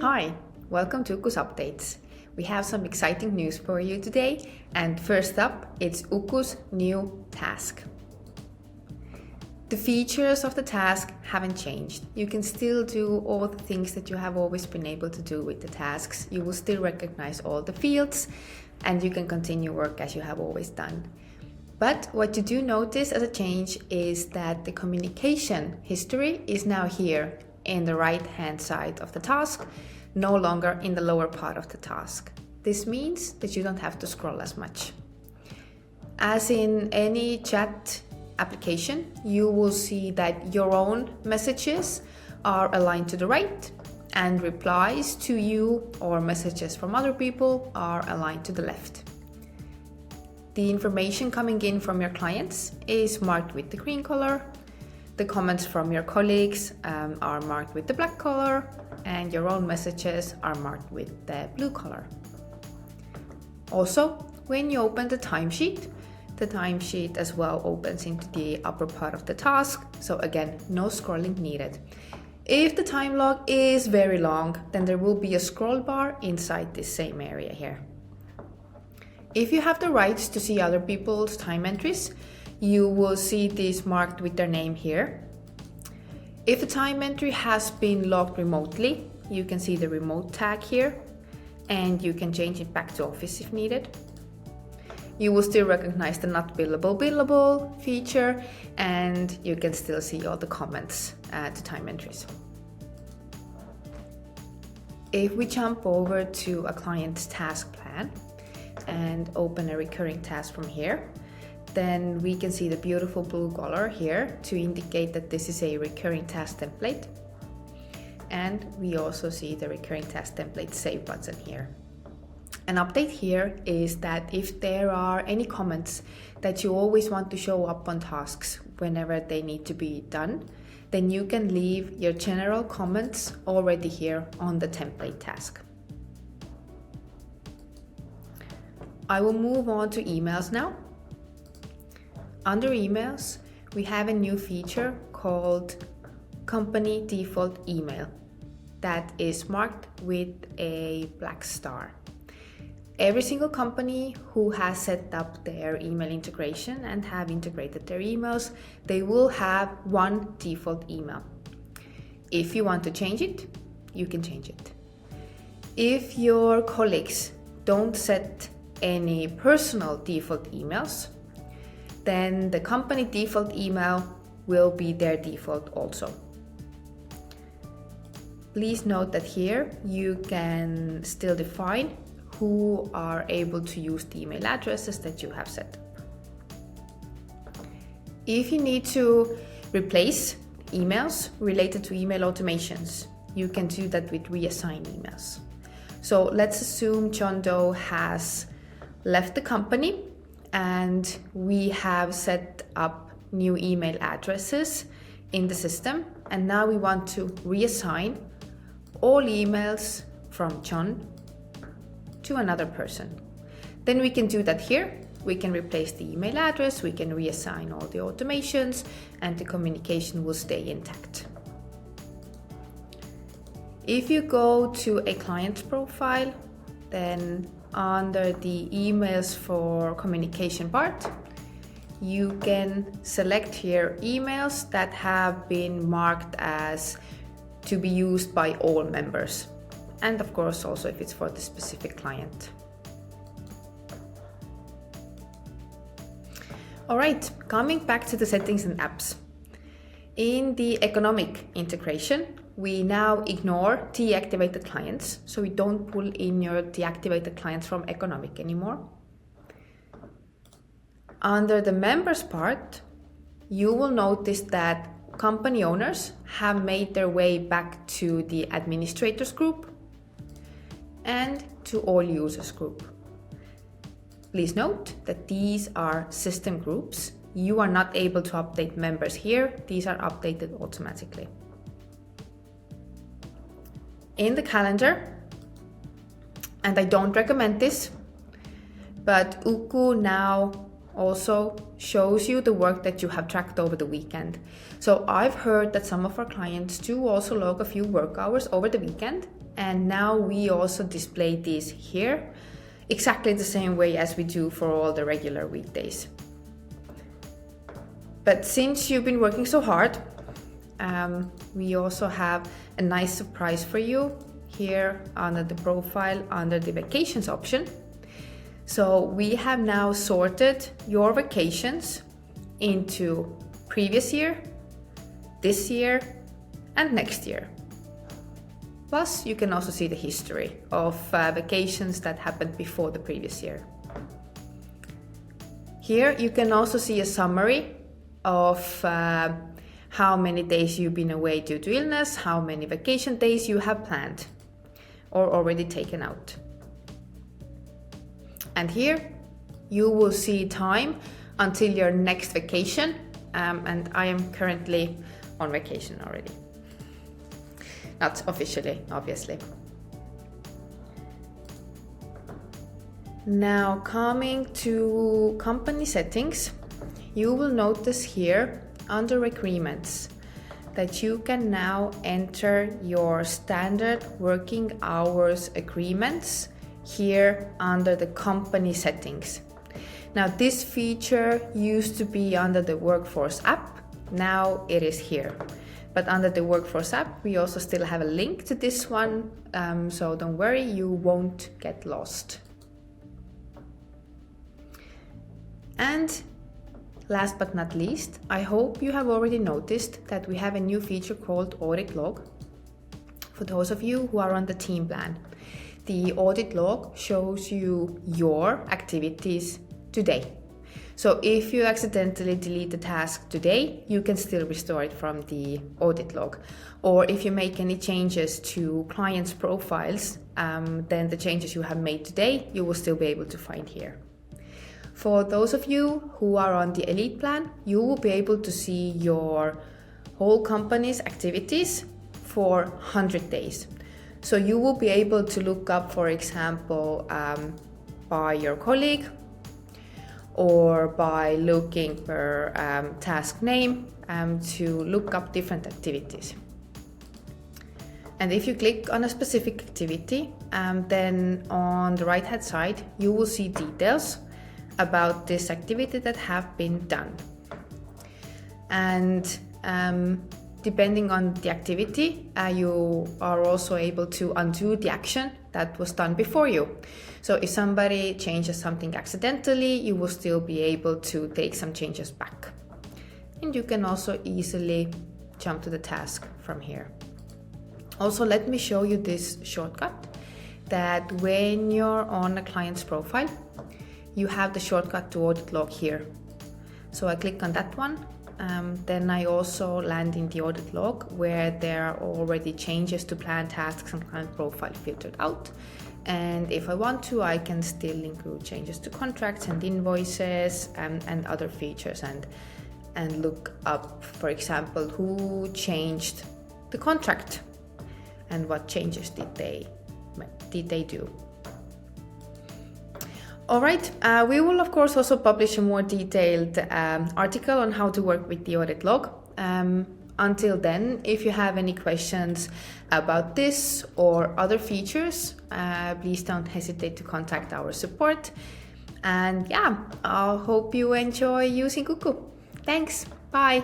Hi, welcome to Uku's Updates. We have some exciting news for you today, and first up, it's Uku's new task. The features of the task haven't changed. You can still do all the things that you have always been able to do with the tasks. You will still recognize all the fields, and you can continue work as you have always done. But what you do notice as a change is that the communication history is now here in the right hand side of the task, no longer in the lower part of the task. This means that you don't have to scroll as much. As in any chat application, you will see that your own messages are aligned to the right and replies to you or messages from other people are aligned to the left. The information coming in from your clients is marked with the green color. The comments from your colleagues are marked with the black color, and your own messages are marked with the blue color. Also, when you open the timesheet as well opens into the upper part of the task, so again, no scrolling needed. If the time log is very long, then there will be a scroll bar inside this same area here. If you have the rights to see other people's time entries, you will see these marked with their name here. If a time entry has been logged remotely, you can see the remote tag here, and you can change it back to office if needed. You will still recognize the not billable feature, and you can still see all the comments to time entries. If we jump over to a client's task plan and open a recurring task from here, then we can see the beautiful blue color here to indicate that this is a recurring task template. And we also see the recurring task template save button here. An update here is that if there are any comments that you always want to show up on tasks whenever they need to be done, then you can leave your general comments already here on the template task. I will move on to emails now. Under emails, we have a new feature called Company Default Email that is marked with a black star. Every single company who has set up their email integration and have integrated their emails, they will have one default email. If you want to change it, you can change it. If your colleagues don't set any personal default emails, then the company default email will be their default also. Please note that here you can still define who are able to use the email addresses that you have set up. If you need to replace emails related to email automations, you can do that with reassign emails. So let's assume John Doe has left the company and we have set up new email addresses in the system, and now we want to reassign all emails from John to another person. Then we can do that here. We can replace the email address, we can reassign all the automations, and the communication will stay intact. If you go to a client profile, then under the emails for communication part, you can select here emails that have been marked as to be used by all members. And of course, also if it's for the specific client. All right, coming back to the settings and apps. In the economic integration, we now ignore deactivated clients, so we don't pull in your deactivated clients from economic anymore. Under the members part, you will notice that company owners have made their way back to the administrators group and to all users group. Please note that these are system groups. You are not able to update members here. These are updated automatically. In the calendar, and I don't recommend this, but Uku now also shows you the work that you have tracked over the weekend. So I've heard that some of our clients do also log a few work hours over the weekend, and now we also display these here exactly the same way as we do for all the regular weekdays. But since you've been working so hard, we also have a nice surprise for you here under the profile under the vacations option. So we have now sorted your vacations into previous year, this year, and next year. Plus, you can also see the history of vacations that happened before the previous year. Here you can also see a summary of how many days you've been away due to illness, how many vacation days you have planned or already taken out. And here you will see time until your next vacation, and I am currently on vacation already. Not officially, obviously. Now coming to company settings, you will notice here under agreements that you can now enter your standard working hours agreements here under the company settings. Now this feature used to be under the Workforce app, now it is here. But under the Workforce app, we also still have a link to this one, so don't worry, you won't get lost. And last but not least, I hope you have already noticed that we have a new feature called Audit Log. For those of you who are on the team plan, the Audit Log shows you your activities today. So if you accidentally delete the task today, you can still restore it from the Audit Log. Or if you make any changes to clients' profiles, then the changes you have made today, you will still be able to find here. For those of you who are on the Elite plan, you will be able to see your whole company's activities for 100 days. So you will be able to look up, for example, by your colleague, or by looking per task name to look up different activities. And if you click on a specific activity, then on the right hand side, you will see details about this activity that have been done. And depending on the activity, you are also able to undo the action that was done before you. So if somebody changes something accidentally, you will still be able to take some changes back. And you can also easily jump to the task from here. Also, let me show you this shortcut that when you're on a client's profile, you have the shortcut to Audit Log here. So I click on that one. Then I also land in the Audit Log where there are already changes to plan tasks and client profile filtered out. And if I want to, I can still include changes to contracts and invoices and other features and look up, for example, who changed the contract and what changes did they do. All right, we will of course also publish a more detailed article on how to work with the Audit Log. Until then, if you have any questions about this or other features, please don't hesitate to contact our support. And yeah, I hope you enjoy using Uku. Thanks, bye.